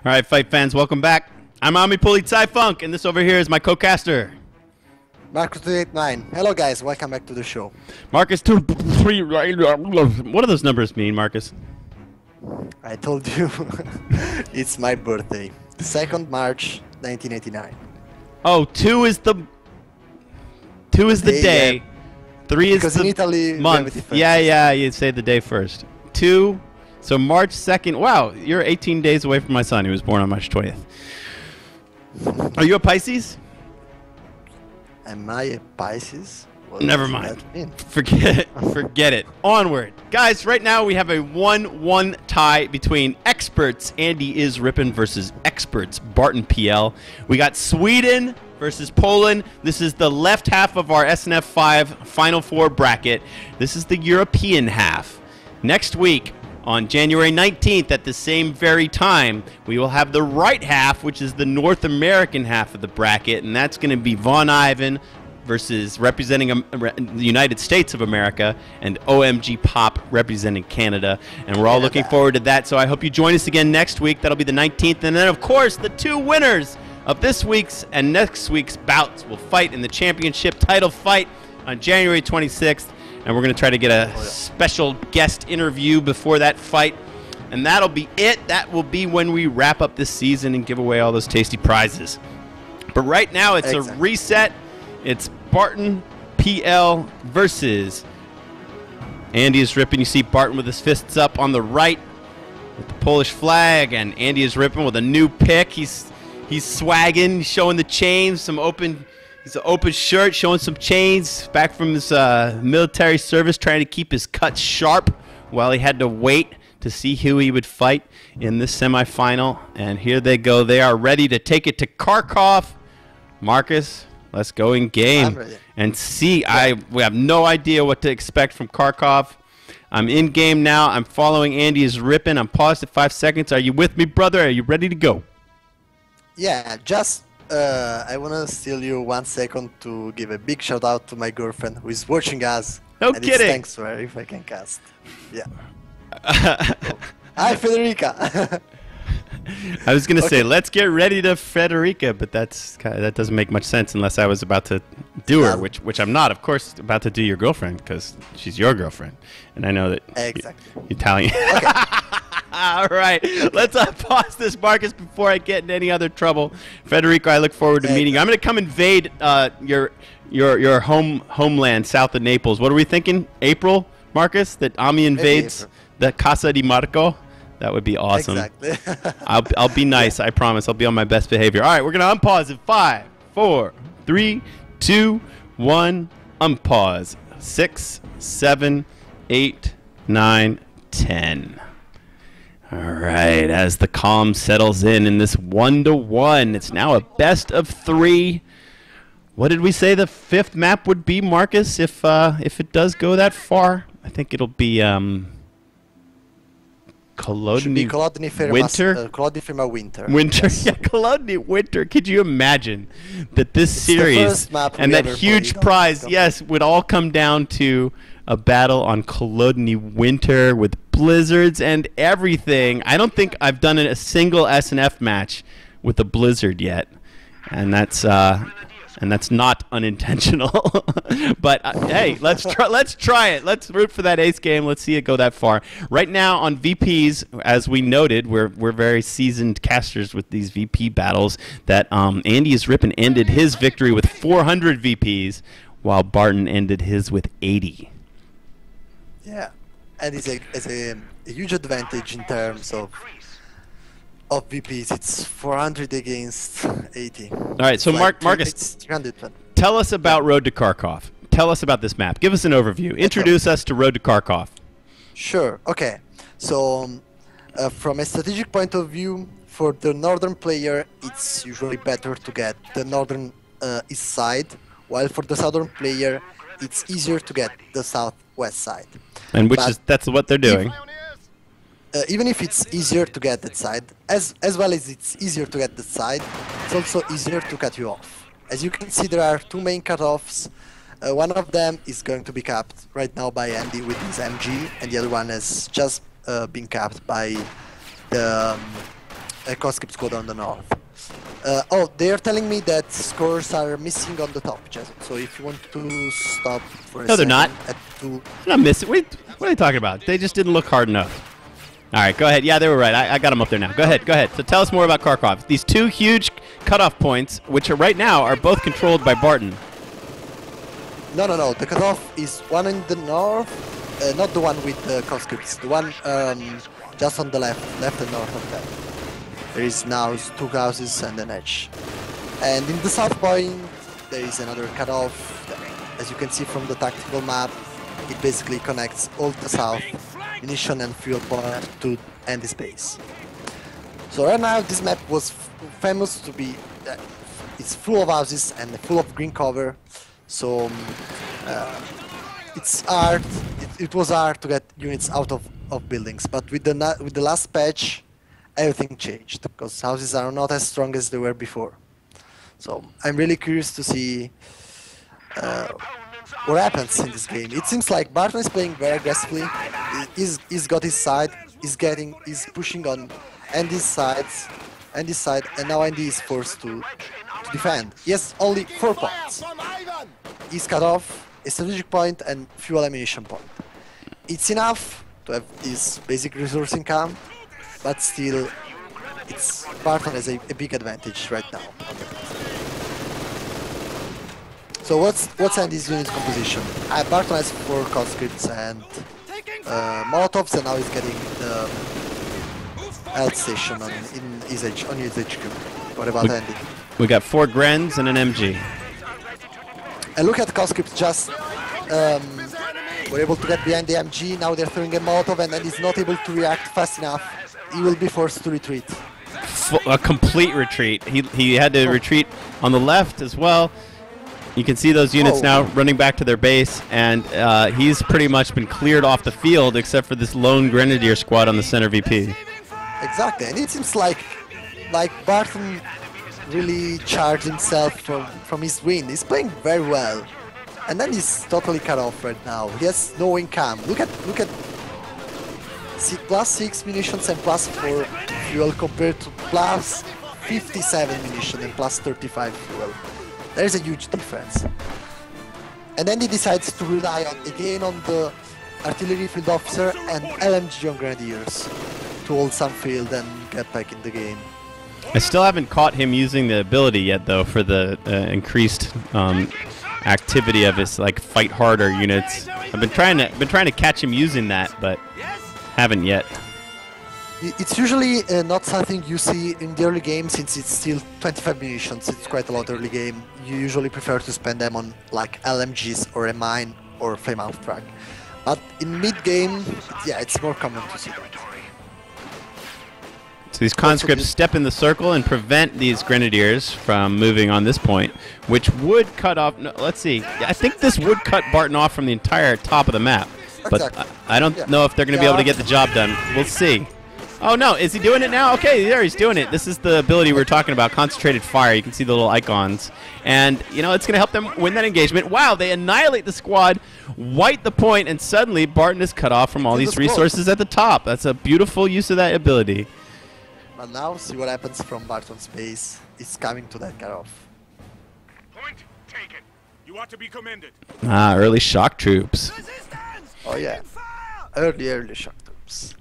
All right, fight fans, welcome back. I'm Ami Funk, and this over here is my co-caster, Marcus289. Hello guys, welcome back to the show. Marcus 23. What do those numbers mean, Marcus? I told you, it's my birthday. 2nd March 1989. Oh, 2 is the day. Yeah. 3 is Because the in Italy, month. Yeah, you say the day first. 2, so March 2nd. Wow, you're 18 days away from my son. He was born on March 20th. Are you a Pisces? Am I a Pisces? What Never does mind. that mean? Forget it. Onward. Guys, right now we have a 1-1 tie between experts AndyisRIPPIN versus experts BartonPL. We got Sweden versus Poland. This is the left half of our SNF 5 Final Four bracket. This is the European half. Next week, on January 19th at the same very time, we will have the right half, which is the North American half of the bracket, and that's going to be Von Ivan versus representing the United States of America, and OMG Pop representing Canada. And we're all looking forward to that, so I hope you join us again next week. That'll be the 19th. And then, of course, the 2 winners of this week's and next week's bouts will fight in the championship title fight on January 26th. And we're going to try to get a special guest interview before that fight. And that'll be it. That will be when we wrap up this season and give away all those tasty prizes. But right now, it's a reset. It's BartonPL versus AndyisRIPPIN. You see Barton with his fists up on the right with the Polish flag, and AndyisRIPPIN with a new pick. He's swagging, he's showing the chains, he's an open shirt, showing some chains back from his military service, trying to keep his cuts sharp while he had to wait to see who he would fight in this semifinal. And here they go. They are ready to take it to Kharkov. Marcus, let's go in game and see. We have no idea what to expect from Kharkov. I'm in game now. I'm following AndyisRIPPIN. I'm paused at 5 seconds. Are you with me, brother? Are you ready to go? Yeah, just I want to steal you 1 second to give a big shout out to my girlfriend who is watching us. No kidding. Thanks to her if I can cast. Yeah. Hi, Federica. I was gonna say let's get ready to Federica, but that doesn't make much sense unless I was about to do her, which I'm not. Of course, about to do your girlfriend because she's your girlfriend, and I know that Italian. Okay. All right, let's pause this, Marcus, before I get in any other trouble. Federico, I look forward to meeting you. I'm gonna come invade your homeland south of Naples. What are we thinking? April, Marcus? That Ami invades the Casa di Marco? That would be awesome. Exactly. I'll be nice. I promise. I'll be on my best behavior. All right, we're gonna unpause in 5, 4, 3, 2, 1. Unpause. 6, 7, 8, 9, 10. All right. As the calm settles in this 1-1, it's now a best of 3. What did we say the 5th map would be, Marcus? If it does go that far, I think it'll be Kolodny Winter? Kolodny Winter. Winter, yes. Yeah, Kolodny Winter. Could you imagine that this series and that huge prize, yes, would all come down to a battle on Kolodny Winter with blizzards and everything? I don't think I've done a single SNF match with a blizzard yet, and that's not unintentional. But hey, let's try it. Let's root for that ace game. Let's see it go that far. Right now on VPs, as we noted, we're very seasoned casters with these VP battles. That AndyisRIPPIN ended his victory with 400 VPs, while Barton ended his with 80. Yeah, and it's a huge advantage in terms of VPs. It's 400 against 80. All right, so Marcus, tell us about Road to Kharkov. Tell us about this map. Give us an overview. Introduce us to Road to Kharkov. Sure. Okay. So, from a strategic point of view, for the northern player, it's usually better to get the northern east side, while for the southern player, it's easier to get the southwest side. And that's what they're doing. Even if it's easier to get that side, as well as it's easier to get that side, it's also easier to cut you off. As you can see, there are 2 main cutoffs. One of them is going to be capped right now by Andy with his MG, and the other one has just been capped by the conscript squad on the north. Oh, they are telling me that scores are missing on the top, Jason. So if you want to stop for a No, they're second not. at 2. They're not missing. Wait, what are they talking about? They just didn't look hard enough. All right, go ahead. Yeah, they were right. I got them up there now. Go ahead, go ahead. So tell us more about Kharkov. These two huge cutoff points, which are right now are both controlled by Barton. No. The cutoff is one in the north, not the one with the conscripts. The one just on the left and north of that. There is now 2 houses and an edge. And in the south point, there is another cutoff. As you can see from the tactical map, it basically connects all the south munition and fuel point to Andy's base. So right now, this map was famous to be, it's full of houses and full of green cover. So it's hard. It was hard to get units out of buildings, but with the last patch, everything changed because houses are not as strong as they were before. So I'm really curious to see what happens in this game. It seems like Barton is playing very aggressively. He's got his side. He's pushing on Andy's side, and now Andy is forced to defend. He has only 4 points. He's cut off a strategic point and fuel ammunition point. It's enough to have this basic resource income, but still, Barton has a big advantage right now. So what's Andy's unit composition? Barton has 4 conscripts and Molotovs, and now he's getting the health station on his HQ. What about Andy? We got 4 Grens and an MG. And look at conscripts just were able to get behind the MG. Now they're throwing a Molotov, and then he's not able to react fast enough. He will be forced to retreat. A complete retreat. He had to retreat on the left as well. You can see those units now running back to their base, and he's pretty much been cleared off the field except for this lone Grenadier squad on the center VP. Exactly, and it seems like Barton really charged himself from his win. He's playing very well, and then he's totally cut off right now. He has no income. Look at +6 munitions and +4 fuel compared to +57 munition and +35 fuel. There is a huge difference. And then he decides to rely again on the artillery field officer and LMG on grenadiers to hold some field and get back in the game. I still haven't caught him using the ability yet, though, for the increased activity of his fight harder units. I've been trying to catch him using that, but haven't yet. It's usually not something you see in the early game, since it's still 25 munitions. It's quite a lot early game. You usually prefer to spend them on LMGs or a mine or flame out frag. But in mid game, yeah, it's more common to see that. So these conscripts step in the circle and prevent these grenadiers from moving on this point, which would cut off. No, let's see. I think this would cut Barton off from the entire top of the map, but exactly. I don't know if they're going to be able to get the job done. We'll see. Oh no, is he doing it now? Okay, there he's doing it. This is the ability we were talking about, concentrated fire. You can see the little icons. And, you know, it's going to help them win that engagement. Wow, they annihilate the squad, white the point, and suddenly Barton is cut off from all these resources at the top. That's a beautiful use of that ability. But now, see what happens from Barton's base. It's coming to that cutoff. Point taken. You ought to be commended. Ah, early shock troops. Oh yeah, early shock troops.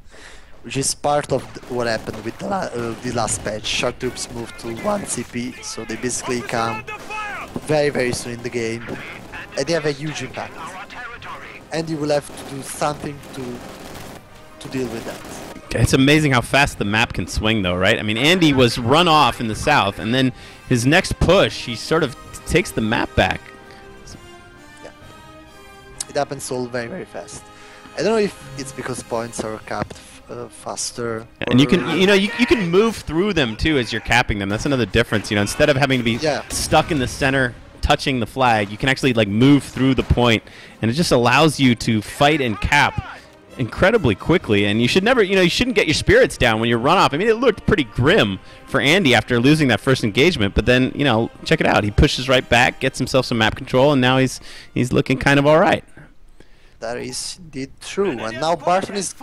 Which is part of what happened with the last patch. Shock troops moved to 1 CP, so they basically come very soon in the game, and they have a huge impact. And you will have to do something to deal with that. It's amazing how fast the map can swing, though, right? I mean, Andy was run off in the south, and then his next push, he sort of takes the map back. Yeah, it happens all very fast. I don't know if it's because points are capped faster. And you can move through them too as you're capping them. That's another difference. You know, instead of having to be stuck in the center touching the flag, you can actually move through the point, and it just allows you to fight and cap incredibly quickly. And you should never, you shouldn't get your spirits down when you run off. I mean, it looked pretty grim for Andy after losing that first engagement, but then, check it out. He pushes right back, gets himself some map control, and now he's looking kind of all right. That is indeed true. And now Barton is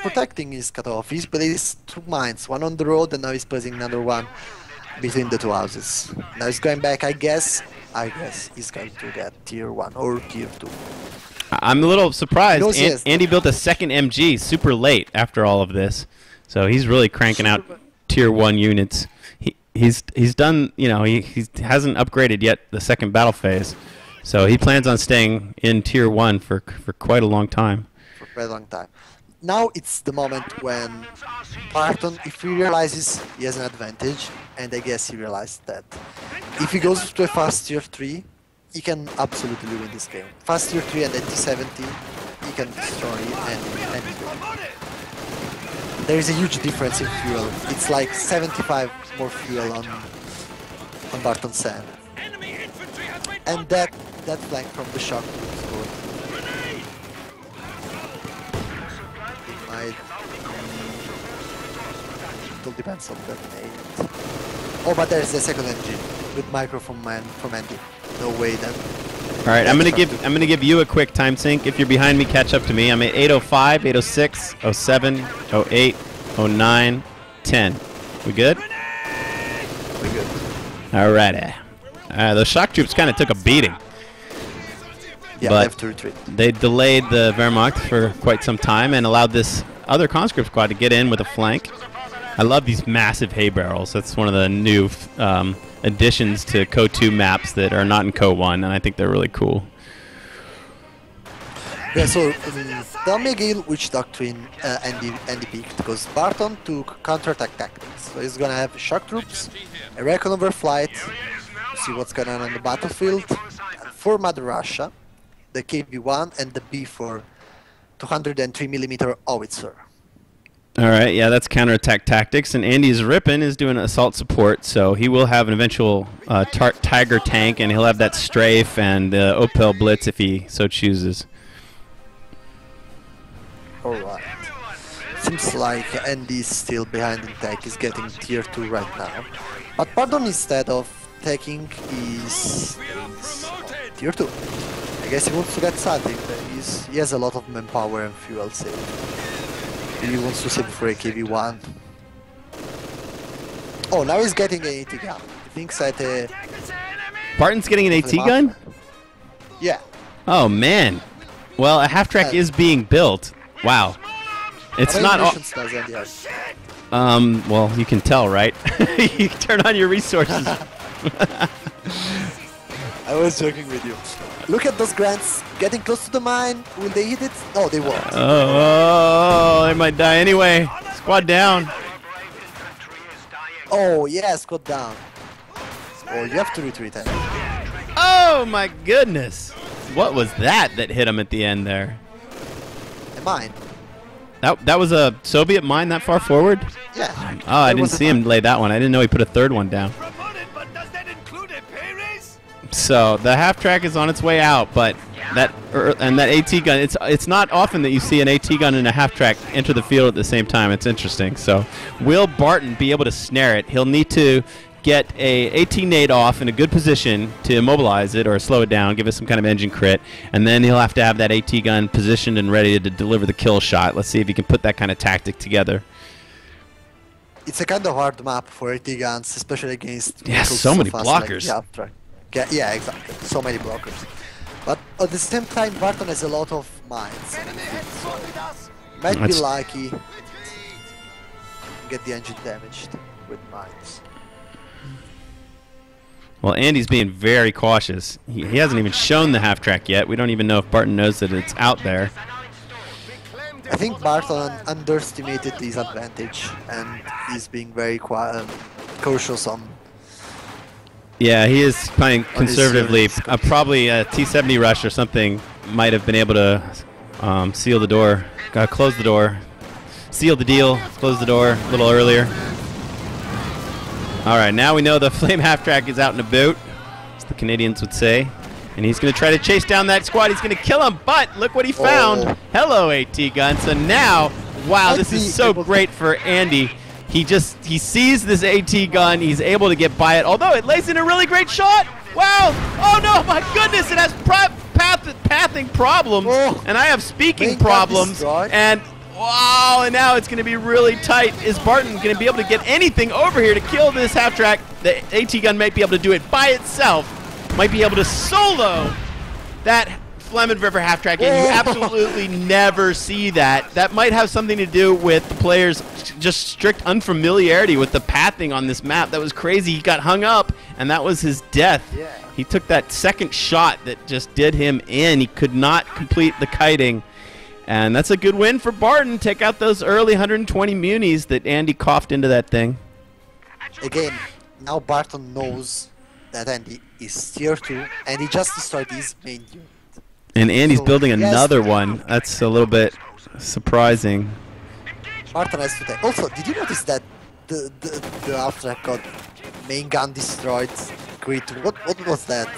protecting his cutoff. He's placed 2 mines, one on the road, and now he's placing another one between the 2 houses. Now he's going back. I guess he's going to get tier 1 or tier 2. I'm a little surprised. Yes. Andy built a second MG super late after all of this, so he's really cranking out tier 1 units. He's done, you know, he hasn't upgraded yet the second battle phase, so he plans on staying in tier 1 for quite a long time. For a very long time. Now it's the moment when Barton, if he realizes he has an advantage, and I guess he realized that if he goes to a fast tier 3, he can absolutely win this game. Fast tier 3 and at T70, he can destroy any game. There is a huge difference in fuel. It's like 75 more fuel on Barton Sand. And that flank from the shock looks good. It all depends on the nade. Oh, but there's a second engine with micro from Andy. No way then. All right, I'm gonna give you a quick time sync. If you're behind me, catch up to me. I'm at 8:05, 8:06, 07, 08, 09, 10. We good? We're good. Alrighty. Those shock troops kind of took a beating. Yeah, but they have to retreat. They delayed the Wehrmacht for quite some time and allowed this other conscript squad to get in with a flank. I love these massive hay barrels. That's one of the new additions to Co 2 maps that are not in Co 1, and I think they're really cool. Yeah, so the Omega Witch Doctrine Andy picked because Barton took counterattack tactics. So he's gonna have shock troops, a recon overflight, see what's going on the battlefield, and for Mother Russia, the KV-1 and the B4 203mm howitzer. Alright, yeah, that's counterattack tactics, and AndyisRIPPIN is doing assault support, so he will have an eventual Tiger tank, and he'll have that strafe and the Opel Blitz if he so chooses. Alright. Seems like Andy is still behind in tech, he's getting tier 2 right now. But Barton, instead of taking, is tier 2. I guess he wants to get something. He has a lot of manpower and fuel saved. He wants to save for a KV-1. Oh, now he's getting an AT gun. He thinks that Barton's getting an AT gun? Yeah. Oh man. Well, a half-track is being built. Wow. It's not well, you can tell, right? You can turn on your resources. I was joking with you. Look at those grants getting close to the mine. Will they hit it? No, they won't. Oh, they might die anyway. Squad down. Oh, yeah, squad down. Oh, you have to retreat. Oh my goodness. What was that hit him at the end there? A mine. That was a Soviet mine that far forward? Yeah. Oh, I didn't see him lay that one. I didn't know he put a third one down. So the half track is on its way out, but that AT gun, it's not often that you see an AT gun and a half track enter the field at the same time. It's interesting. So will Barton be able to snare it? He'll need to get a AT nade off in a good position to immobilize it or slow it down, give it some kind of engine crit, and then he'll have to have that AT gun positioned and ready to deliver the kill shot. Let's see if he can put that kind of tactic together. It's a kind of hard map for AT guns, especially against so many blockers. Like yeah, exactly. So many blockers. But at the same time, Barton has a lot of mines. So might be lucky to get the engine damaged with mines. Well, Andy's being very cautious. He hasn't even shown the half track yet. We don't even know if Barton knows that it's out there. I think Barton underestimated his advantage, and he's being very cautious on. Yeah, he is playing conservatively. Probably a T70 rush or something might have been able to seal the door, close the door, seal the deal, close the door a little earlier. All right, now we know the flame half-track is out and about, as the Canadians would say. And he's going to try to chase down that squad. He's going to kill him, but look what he found. Oh. Hello, AT gun. So now, wow, this is so great for Andy. He sees this AT gun. He's able to get by it, although it lays in a really great shot. Wow. Oh, no, my goodness. It has pathing problems, Oh. and I have speaking Main gun problems, destroyed. and wow, and now it's going to be really tight. Is Barton going to be able to get anything over here to kill this half-track? The AT gun might be able to do it by itself, might be able to solo that Fleming River half-track, and you absolutely never see that. That might have something to do with the players' just strict unfamiliarity with the pathing on this map. That was crazy. He got hung up, and that was his death. Yeah. He took that second shot that just did him in. He could not complete the kiting. And that's a good win for Barton. Take out those early 120 munis that Andy coughed into that thing. Again, now Barton knows that Andy is tier 2, and he just destroyed his main unit. And Andy's So, building yes. another one. That's a little bit surprising. Barton has to take. Also, did you notice that the half-track got main gun destroyed? Great. What was that?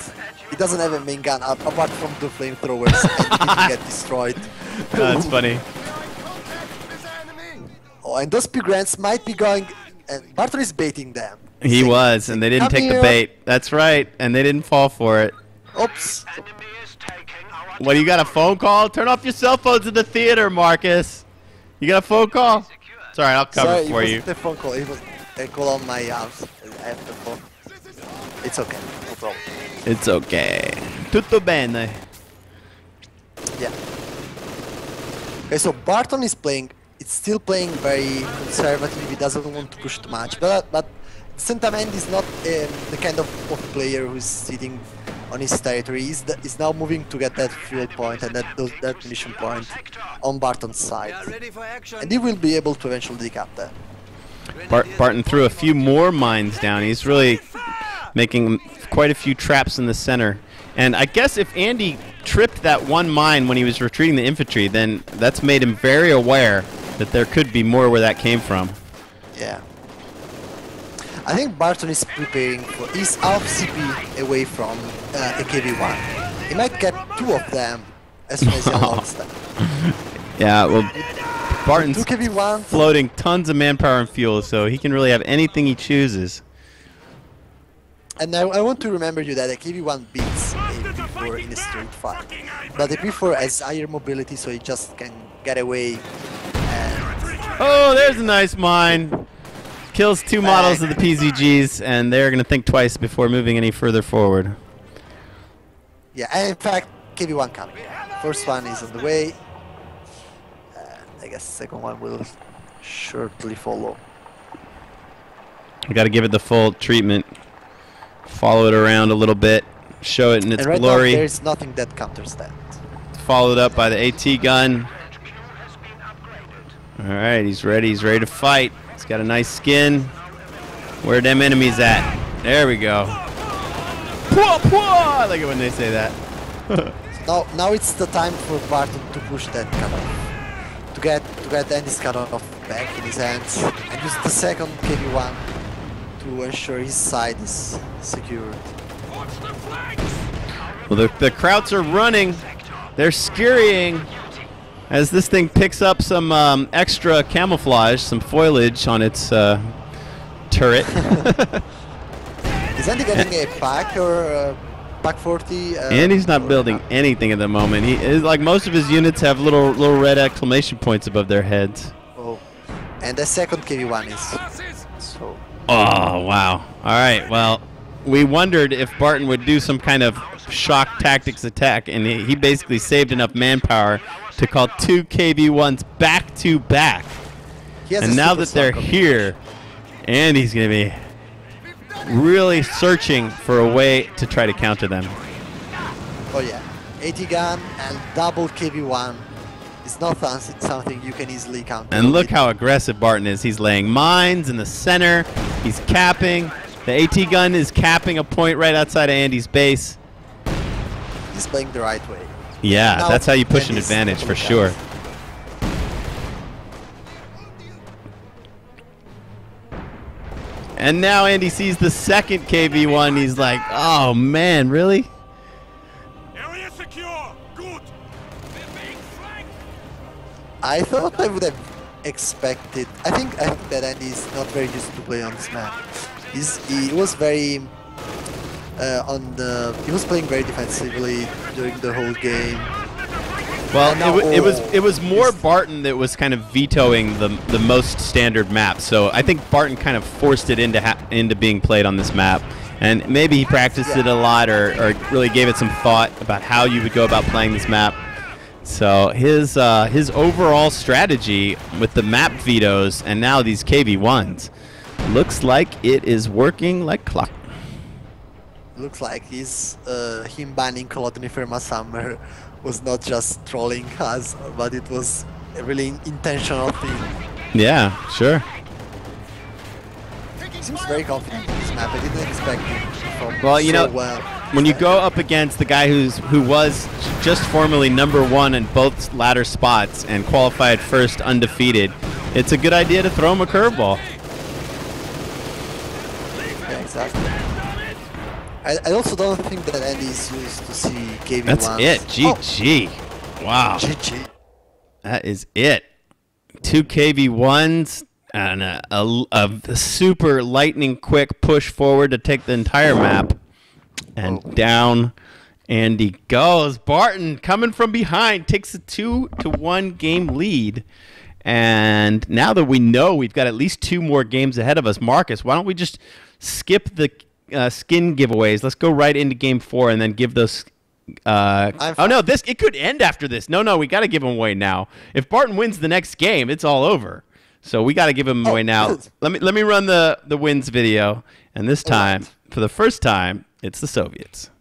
He doesn't have a main gun apart from the flamethrowers, and he didn't get destroyed. That's funny. Oh, and those Pigrants might be going. And Barton is baiting them. He was, and they didn't "Come take the here." bait. That's right, and they didn't fall for it. Oops. What, you got a phone call? Turn off your cell phones in the theater, Marcus. You got a phone call? It's all right, I'll cover Sorry, it for it you. wasn't a phone call. It was a call on my house. I have the phone. It's okay. No problem. It's okay. Tutto bene. Yeah. Okay, so Barton is playing. It's still playing very conservative. He doesn't want to push too much, but at the same time, Andy is not the kind of player who's sitting on his territory. He's now moving to get that fuel point and that mission point on Barton's side, and he will be able to eventually decap that. Barton threw a few more mines down. He's really making quite a few traps in the center. And I guess if Andy tripped that one mine when he was retreating the infantry, then that's made him very aware that there could be more where that came from. Yeah. I think Barton is preparing for his half CP away from a KV-1. He might get 2 of them as soon as he unlocks them. Yeah, well, Barton's 2 KV-1. floating tons of manpower and fuel, so he can really have anything he chooses. And I want to remember you that a KV-1 beats a P4 in a straight fight. But a P4 has higher mobility, so he just can get away. Oh, there's a nice mine. Kills 2 models of the PZGs, and they're going to think twice before moving any further forward. Yeah, and in fact, KV-1 coming. First one is on the way. I guess second one will shortly follow. We got to give it the full treatment. Follow it around a little bit. Show it in its And right glory. now, there's nothing that counters that. Followed up by the AT gun. Alright, he's ready to fight. He's got a nice skin. Where them enemies at? There we go. Pwah, pwah! I like it when they say that. Now it's the time for Barton to push that cutoff. To get Andy's cutoff back in his hands. And use the second KV-1 to ensure his side is secured. Well, the Krauts are running. They're scurrying as this thing picks up some extra camouflage, some foliage on its turret. Is Andy getting a pack or pack 40? Andy's not building anything at the moment. He is like most of his units have little red exclamation points above their heads. Oh, and the second KV-1 is so. Oh wow! All right, well, we wondered if Barton would do some kind of shock tactics attack, and he basically saved enough manpower to call 2 KV-1s back to back. And now that they're here, Andy's gonna be really searching for a way to try to counter them. Oh yeah, 80 gun and double KV-1 is not something you can easily counter. And look how aggressive Barton is. He's laying mines in the center. He's capping. The AT gun is capping a point right outside of Andy's base. He's playing the right way. Yeah, Now that's how you push an Andy's advantage for totally sure. counts. And now Andy sees the second KV-1. He's like, oh man, really? Area secure. Good. I thought I would have expected. I think that Andy is not very used to play on this map. He was very He was playing very defensively during the whole game. Well, now- it was more Barton that was kind of vetoing the most standard map. So I think Barton kind of forced it into being played on this map, and maybe he practiced it a lot or really gave it some thought about how you would go about playing this map. So his overall strategy with the map vetoes and now these KV1s looks like it is working like clock. Looks like him banning Colotny Firma Summer was not just trolling us, but it was a really intentional thing. Yeah, sure. Seems very confident in this map. I didn't expect him to perform Well, you so know, well. when you go up against the guy who was just formerly #1 in both latter spots and qualified first undefeated, it's a good idea to throw him a curveball. Yeah, exactly. I also don't think that Andy is used to see KV1s. That's it. GG. Wow. GG. That is it. 2 KV1s and a super lightning quick push forward to take the entire map. And down Andy goes. Barton coming from behind takes a 2-1 game lead. And now that we know we've got at least 2 more games ahead of us, Marcus, why don't we just skip the skin giveaways? Let's go right into game 4 and then give those. Oh no, it could end after this. No, we got to give them away now. If Barton wins the next game, it's all over. So we got to give them away now. Let me run the wins video, and this time, for the first time, it's the Soviets.